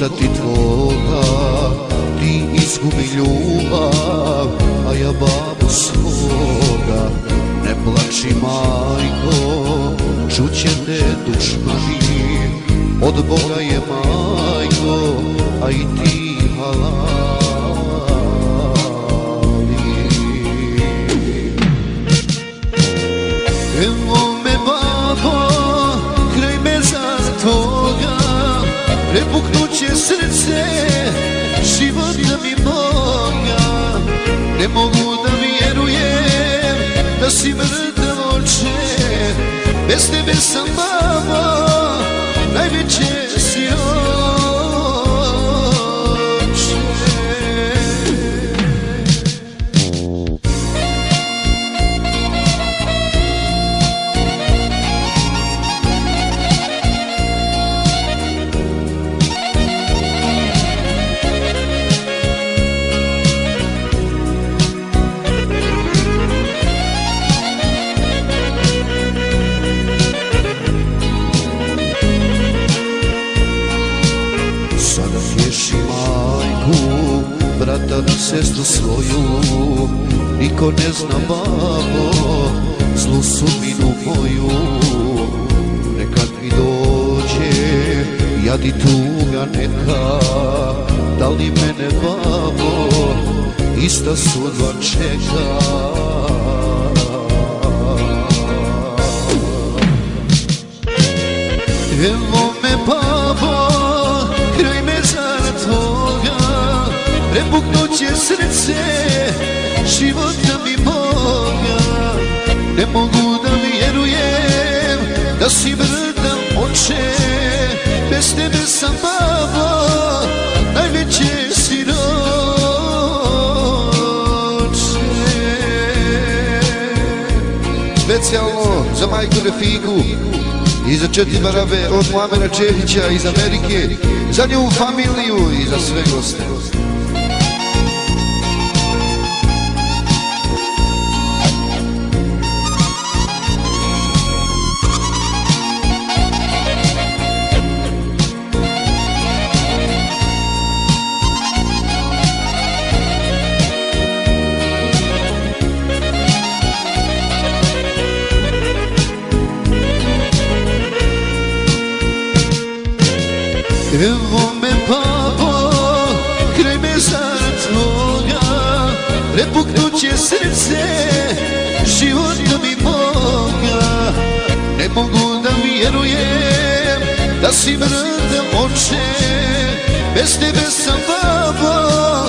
ti tvoga, ti izgubi ljubav, a ja babu svoga. Ne plači majko, čuće te dušmani, od Boga je majko, a i ti halali. Evo me babo, kraj mezara tvoga, prepuknuće srce života mi moga. Ne mogu da vjerujem da si mrtav oče, bez tebe sam babo, najveće si oče. Sada pješi majku, brata i sestru svoju, niko ne zna babo, zlu sudbinu moju. Nekad mi dođe, jad i tuga neka, da li mene babo, ista sudba čeka. Evo me babo, kraj mezara tvoga, prepuknuće srce života mi moga. Ne mogu da vjerujem da si mrtav oče, bez tebe sam babo, najveće si oče. Specijalno za majku Refiku i za četiri barabe od Muamera Čehića iz Amerike, za nju familiju i za sve goste. Evo me babo, kraj mezara tvoga, prepuknuće srce života mi moga. Ne mogu da vjerujem da si mrtav oče, bez tebe sam babo,